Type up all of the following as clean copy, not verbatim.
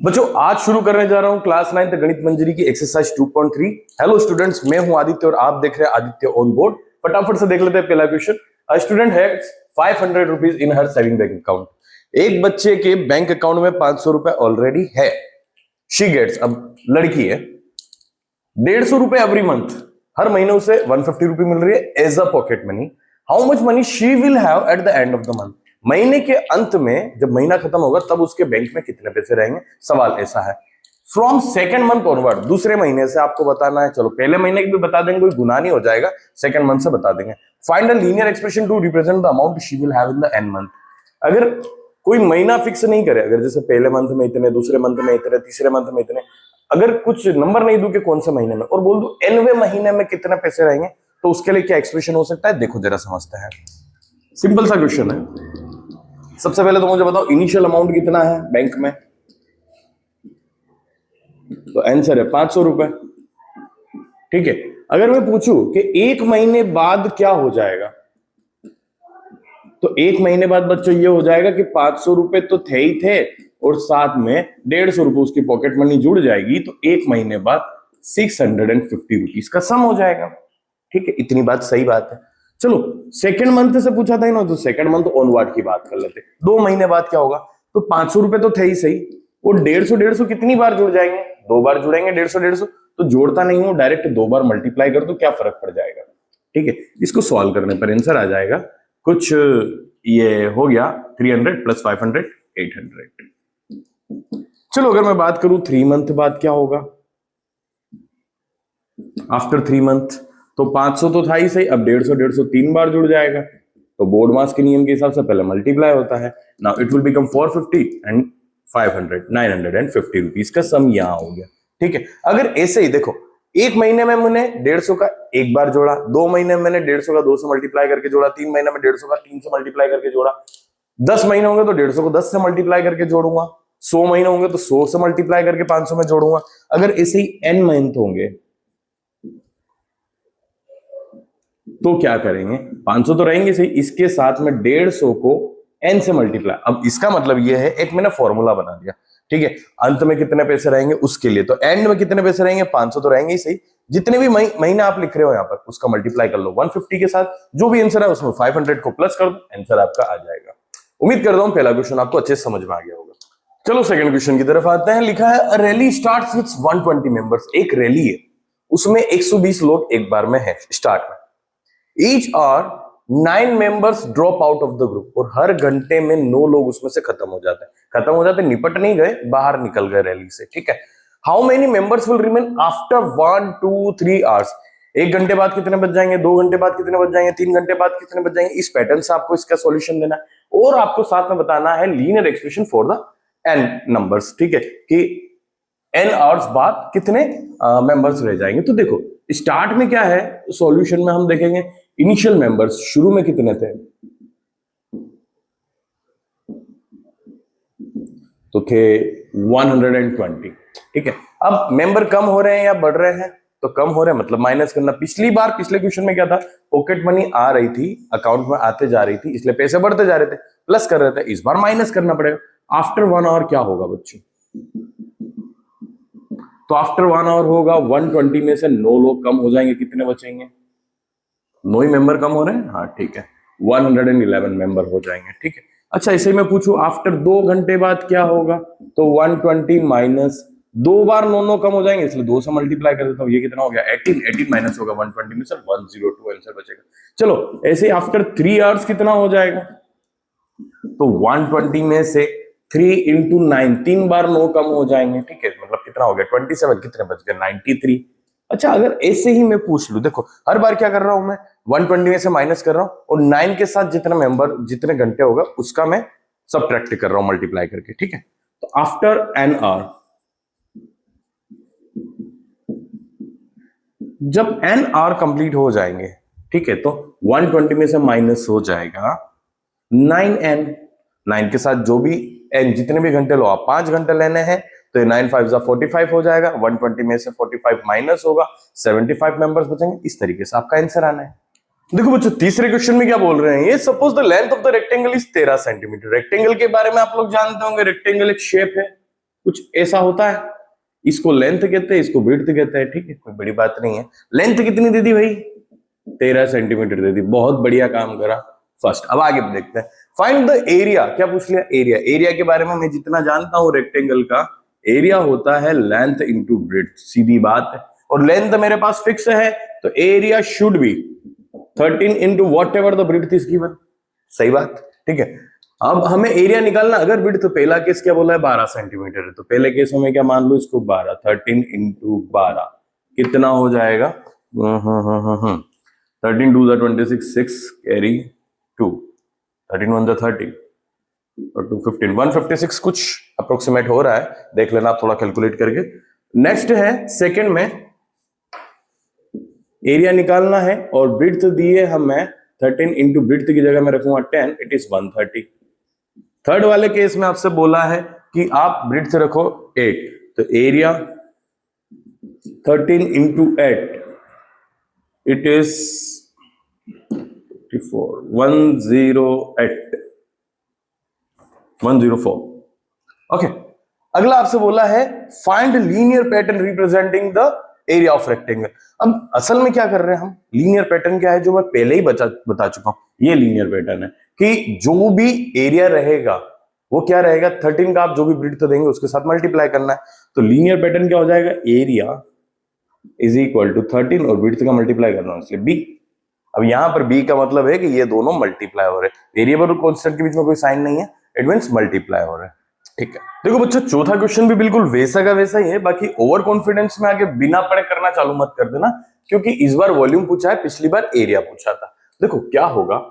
बच्चों आज शुरू करने जा रहा हूं क्लास 9 गणित मंजरी की एक्सरसाइज 2.3। हेलो स्टूडेंट्स, मैं हूं आदित्य और आप देख रहे हैं आदित्य ऑन बोर्ड। फटाफट से देख लेते हैं पहला question. A student has 500 rupees in her saving bank account. एक बच्चे के बैंक अकाउंट में 500 रुपए ऑलरेडी है। शी गेट्स, अब लड़की है, 150 रुपए एवरी मंथ, हर महीने उसे 150 रुपए मिल रही है as a pocket money. How much money she will have at the end of the month. महीने के अंत में जब महीना खत्म होगा तब उसके बैंक में कितने पैसे रहेंगे। सवाल ऐसा है, फ्रॉम सेकंड मंथ ऑनवर्ड, दूसरे महीने से आपको बताना है। चलो पहले महीने की भी बता देंगे, कोई गुनाह नहीं हो जाएगा, सेकंड मंथ से बता देंगे। Find a linear expression to represent the amount she will have in the end month. अगर कोई महीना फिक्स नहीं करे, अगर जैसे पहले मंथ में इतने, दूसरे मंथ में इतने, तीसरे मंथ में इतने, अगर कुछ नंबर नहीं दूं कि कौन से महीने में और बोल दूं एनवे महीने में कितने पैसे रहेंगे, तो उसके लिए क्या एक्सप्रेशन हो सकता है, देखो जरा समझते हैं। सिंपल सा क्वेश्चन है। सबसे पहले तो मुझे बताओ इनिशियल अमाउंट कितना है बैंक में, तो आंसर है 500 रुपए। ठीक है, अगर मैं पूछूं कि एक महीने बाद क्या हो जाएगा, तो एक महीने बाद बच्चों ये हो जाएगा कि 500 रुपए तो थे ही थे और साथ में 150 रुपए उसकी पॉकेट मनी जुड़ जाएगी, तो एक महीने बाद 650 रुपीज का सम हो जाएगा। ठीक है, इतनी बात सही बात है। चलो सेकंड मंथ से पूछा था ना, तो सेकंड मंथ ऑनवर्ड की बात कर लेते। 2 महीने बाद क्या होगा, तो 500 रुपए तो थे ही सही, और 150 कितनी बार जुड़ जाएंगे, 2 बार जुड़ेंगे। 150 तो जोड़ता नहीं हूं, डायरेक्ट 2 बार मल्टीप्लाई कर दो, क्या फर्क पड़ जाएगा। ठीक है, इसको सॉल्व करने पर आंसर आ जाएगा कुछ, ये हो गया 300 प्लस 500 800। चलो अगर मैं बात करूं 3 मंथ बाद क्या होगा, आफ्टर 3 मंथ, तो 500 तो था ही सही, अब 150 3 बार जुड़ जाएगा, तो बोर्ड मास के नियम के हिसाब से पहले मल्टीप्लाई होता है। Now it will become 450 and 500 950 rupees का सम यहां हो गया। ठीक है, अगर ऐसे ही देखो, एक महीने में मैंने 150 का एक बार जोड़ा, 2 महीने में मैंने 150 का 2 से मल्टीप्लाई करके जोड़ा, 3 महीने में 150 का 3 से मल्टीप्लाई करके जोड़ा, 10 महीने होंगे तो 150 को 10 से मल्टीप्लाई करके जोड़ूंगा, 100 महीने होंगे तो 100 से मल्टीप्लाई करके 500 में जोड़ूंगा। अगर ऐसे ही n मंथ होंगे तो क्या करेंगे, 500 तो रहेंगे सही, इसके साथ में 150 को n से मल्टीप्लाई। अब इसका मतलब यह है, एक मैंने फॉर्मूला बना दिया। ठीक है, अंत में कितने पैसे रहेंगे उसके लिए, तो एंड में कितने पैसे रहेंगे, 500 तो रहेंगे ही सही, जितने भी महीने आप लिख रहे हो यहां पर उसका मल्टीप्लाई कर लो 150 के साथ, जो भी आंसर है उसमें 500 को प्लस कर दो, आंसर आपका आ जाएगा। उम्मीद करता हूं पहला क्वेश्चन आपको अच्छे से समझ में आ गया होगा। चलो सेकंड क्वेश्चन की तरफ आते हैं। लिखा है रैली स्टार्ट्स विद 120 मेंबर्स। एक रैली है, उसमें 120 लोग एक बार में है स्टार्ट में। Each are 9 members drop out of the group, और हर घंटे में 9 लोग उसमें से खत्म हो जाते हैं, निपट नहीं गए, बाहर निकल गए रैली से। ठीक है, how many members will remain after 1 2 3 hours. 1 घंटे बाद कितने बच जाएंगे, 2 घंटे बाद कितने बच जाएंगे, 3 घंटे बाद कितने बच जाएंगे। इस पैटर्न से आपको इसका सॉल्यूशन देना है और आपको साथ में बताना है linear expression for the n numbers. ठीक है, कि n आवर्स बाद कितने मेंबर्स रह जाएंगे। तो देखो स्टार्ट में क्या है, सॉल्यूशन में हम देखेंगे इनिशियल मेंबर्स शुरू में कितने थे, तो थे 120। ठीक है, अब मेंबर कम हो रहे हैं या बढ़ रहे हैं, तो कम हो रहे हैं मतलब माइनस करना। पिछली बार पिछले क्वेश्चन में क्या था, पॉकेट मनी आ रही थी, अकाउंट में आते जा रही थी, इसलिए पैसे बढ़ते जा रहे थे, प्लस कर रहे थे, इस बार माइनस करना पड़ेगा। आफ्टर 1 आवर क्या होगा बच्चों, तो आफ्टर 1 आवर होगा 120 में से 9 लोग कम हो जाएंगे, कितने बचेंगे, 9 ही मेंबर कम हो रहे हैं। हाँ ठीक है, 111 मेंबर हो जाएंगे। ठीक है, अच्छा इसे मैं पूछूं आफ्टर 2 घंटे बाद क्या होगा, तो 120 माइनस 2 बार 9 कम हो जाएंगे, इसलिए 2 से मल्टीप्लाई कर देता हूं, ये कितना हो गया 18 माइनस होगा 120 में से 102, आंसर बचेगा। चलो ऐसे आफ्टर 3 आवर्स कितना हो जाएगा, तो 120 में से 3 into 9, 3 बार 9 कम हो जाएंगे। ठीक है, मतलब कितना हो गया 27, कितने बच गए 93। अच्छा अगर ऐसे ही मैं पूछ लूं, देखो हर बार क्या कर रहा हूं मैं, 120 में से माइनस कर रहा हूं और 9 के साथ जितना मेंबर जितने घंटे होगा उसका मैं सबट्रैक्ट कर रहा हूं मल्टीप्लाई करके। ठीक है, तो आफ्टर एन आवर, जब एन आवर कंप्लीट हो जाएंगे, ठीक है, तो 120 में से माइनस हो जाएगा 9n। 9 के साथ जो भी n जितने भी घंटे लो, आप 5 घंटे लेने हैं, तो ये 9 5 45 हो जाएगा, 120 में से 45 माइनस होगा, 75 मेंबर्स बचेंगे। इस तरीके से आपका आंसर आना है। देखो बच्चों तीसरे क्वेश्चन में क्या बोल रहे हैं, ये suppose the length of the rectangle is 13 centimetre. Rectangle के बारे में आप लोग जानते होंगे, रेक्टेंगल एक शेप है, कुछ ऐसा होता है। इसको लेंथ कहते हैं, इसको ब्रीड्थ कहते हैं, ठीक है, कोई बड़ी बात नहीं है। लेंथ कितनी दे दी भाई? 13 सेंटीमीटर दे दी, बहुत बढ़िया काम करा फर्स्ट। अब आगे देखते हैं, फाइंड द एरिया। क्या पूछ लिया? एरिया। एरिया के बारे में मैं जितना जानता हूं, रेक्टेंगल का एरिया होता है लेंथ इंटू ब्रीड्थ, सीधी बात है। और लेंथ मेरे पास फिक्स है, तो area should be 13 into whatever the breadth is given. सही बात, ठीक है। अब हमें एरिया निकालना, अगर ब्रीड्थ, तो पहला केस क्या बोला है? 12 सेंटीमीटर है, तो पहले केस में क्या मान लो इसको? 12। 13 इंटू 12 कितना हो जाएगा? 13 2 26, 6 कैरी 2, 13 1 30 और 2 15, 156 कुछ अप्रोक्सीमेट हो रहा है, देख लेना आप थोड़ा कैलकुलेट करके। नेक्स्ट है सेकंड में एरिया निकालना है और ब्रीड्थ दी है हमें 13 इंटू ब्रीड्थ की जगह मैं रखूंगा 10, इट इज 130। थर्ड वाले केस में आपसे बोला है कि आप ब्रीड्थ रखो 8, तो area 13 into 8 it is 104। Okay, अगला आपसे बोला है find linear pattern representing the area of rectangle. अब असल में क्या कर रहे हैं हम? लीनियर पैटर्न क्या है, जो मैं पहले ही बता चुका हूं, ये लीनियर पैटर्न है कि जो भी एरिया रहेगा वो क्या रहेगा? 13 का आप जो भी ब्रीड्थ देंगे उसके साथ मल्टीप्लाई करना है। तो लीनियर पैटर्न क्या हो जाएगा? एरिया इज इक्वल टू 13 और ब्रीड्थ का मल्टीप्लाई करना है, इसलिए बी। अब यहां पर बी का मतलब है कि ये दोनों मल्टीप्लाई हो रहे हैं, वेरिएबल और कांस्टेंट के बीच में कोई साइन नहीं है, इट मींस मल्टीप्लाई हो रहे हैं, ठीक है। देखो बच्चों, चौथा क्वेश्चन भी बिल्कुल वैसा का वैसा ही है, बाकी ओवर कॉन्फिडेंस में आगे बिना पढ़े करना चालू मत कर देना, क्योंकि इस बार वॉल्यूम पूछा है, पिछली बार एरिया पूछा था। देखो क्या होगा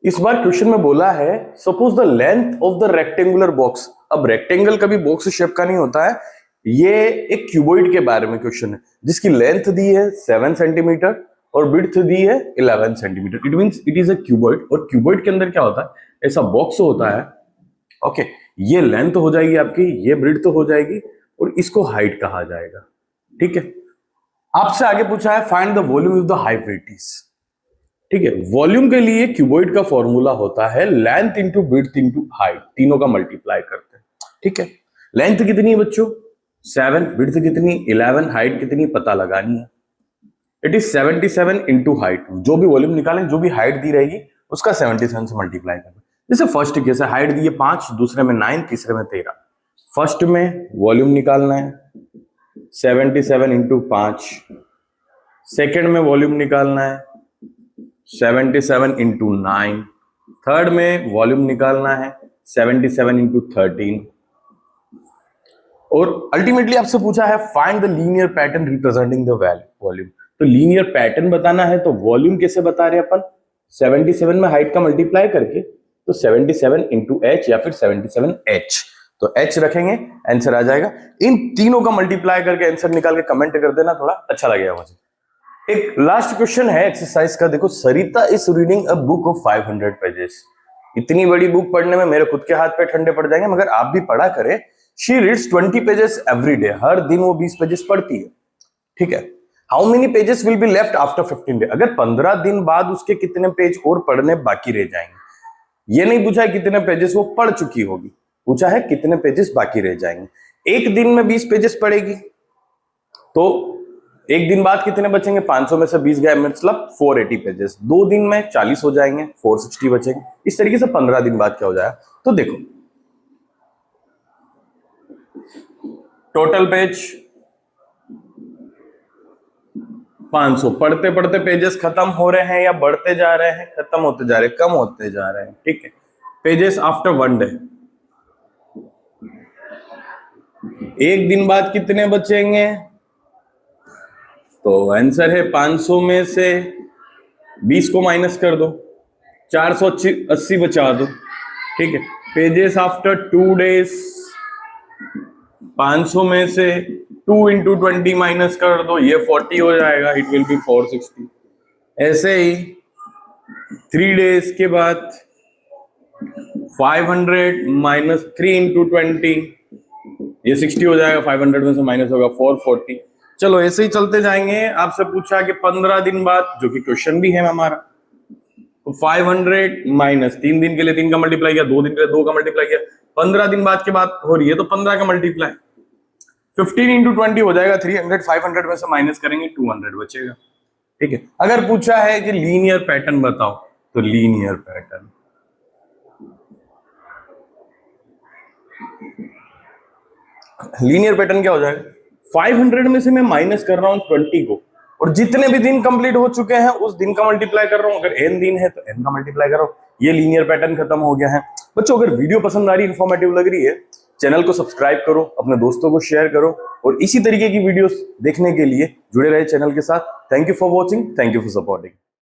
इस बार क्वेश्चन में बोला है, suppose the length of the rectangular box. अब रेक्टेंगल कभी बॉक्स शेप का नहीं होता है, ये एक क्यूबॉइड के बारे में क्वेश्चन है, जिसकी लेंथ दी है 7 सेंटीमीटर और विड्थ दी है 11 centimetre. It means it is a cuboid, और क्यूबॉइड के अंदर क्या होता है? ऐसा बॉक्स होता है, ओके। ये लेंथ हो जाएगी आपकी, ये ब्रीड्थ हो जाएगी, और इसको हाइट कहा जाएगा, ठीक है। आपसे आगे पूछा है find the volume of the hypotenuse, ठीक है। वॉल्यूम के लिए क्यूबॉइड का फॉर्मूला होता है लेंथ इंटू ब्रीड्थ इंटू हाइट, तीनों का मल्टीप्लाई करते हैं, ठीक है। लेंथ कितनी है बच्चों? 7, ब्रीड्थ कितनी? 11, हाइट कितनी पता लगानी है। It is 77 into height. जो भी वॉल्यूम निकालें, जो भी हाइट दी रहेगी उसका 77 से मल्टीप्लाई करना। जैसे फर्स्ट केस है, हाइट दी है 5, दूसरे में 9, तीसरे में 13। फर्स्ट में वॉल्यूम निकालना है 77 इंटू 5, सेकेंड में वॉल्यूम निकालना है 77 इंटू 9, थर्ड में वॉल्यूम निकालना है 77 इंटू 13, और अल्टीमेटली आपसे पूछा है find the linear pattern representing the volume. तो लीनियर पैटर्न बताना है, तो वॉल्यूम कैसे बता रहे हैं अपन? 77 में हाइट का मल्टीप्लाई करके, तो 77 इंटू एच या फिर 77h, तो h रखेंगे, आंसर आ जाएगा। इन तीनों का मल्टीप्लाई करके आंसर निकाल के कमेंट कर देना, थोड़ा अच्छा लगेगा मुझे। एक लास्ट क्वेश्चन है एक्सरसाइज का, देखो। Sarita is reading a book of 500 pages. इतनी बड़ी बुक पढ़ने में मेरे खुद के हाथ पे ठंडे पड़ जाएंगे, मगर आप भी पढ़ा करें। She reads 20 pages every day, हर दिन वो 20 पेजेस पढ़ती है, ठीक है। How many pages will be left after 15 day? अगर 15 दिन बाद उसके कितने पेज और पढ़ने बाकी रह जाएंगे। ये नहीं पूछा है कितने पेजेस वो पढ़ चुकी होगी, पूछा है कितने पेजेस बाकी रह जाएंगे। एक दिन में 20 पेजेस पढ़ेगी, तो एक दिन बाद कितने बचेंगे? 500 में से 20 गए, मतलब 480 पेजेस। 2 दिन में 40 हो जाएंगे, 460 बचेंगे। इस तरीके से 15 दिन बाद क्या हो जाएगा? तो देखो टोटल पेज 500, पढ़ते पढ़ते पेजेस खत्म हो रहे हैं या बढ़ते जा रहे हैं? खत्म होते जा रहे हैं, कम होते जा रहे हैं, ठीक है। पेजेस आफ्टर 1 डे, एक दिन बाद कितने बचेंगे? तो आंसर है 500 में से 20 को माइनस कर दो, 480 बचा दो, ठीक है। पेजेस आफ्टर 2 डेज, 500 में से 2 इंटू 20 माइनस कर दो, ये 40 हो जाएगा, इट विल बी 460। ऐसे ही 3 डेज के बाद 500 माइनस 3 इंटू 20, ये 60 हो जाएगा, 500 में से माइनस होगा 440। चलो ऐसे ही चलते जाएंगे। आपसे पूछा कि 15 दिन बाद, जो कि क्वेश्चन भी है हमारा, तो 500 माइनस 3 दिन के लिए 3 का मल्टीप्लाई किया, 2 दिन के लिए 2 का मल्टीप्लाई किया, 15 दिन बाद की बात हो रही है तो 15 का मल्टीप्लाई, 15 इंटू 20 हो जाएगा 300, 500 में से माइनस करेंगे 200 बचेगा। ठीक है, अगर पूछा है कि लीनियर पैटर्न बताओ तो लीनियर पैटर्न क्या हो जाएगा, 500 में से मैं माइनस कर रहा हूं 20 को, और जितने भी दिन कंप्लीट हो चुके हैं उस दिन का मल्टीप्लाई कर रहा हूं, अगर n दिन है तो n का मल्टीप्लाई कर रहा हूं। ये लीनियर पैटर्न खत्म हो गया है। बच्चों अगर वीडियो पसंद आ रही, इंफॉर्मेटिव लग रही है, चैनल को सब्सक्राइब करो, अपने दोस्तों को शेयर करो, और इसी तरीके की वीडियोस देखने के लिए जुड़े रहे चैनल के साथ। Thank you for watching, thank you for supporting.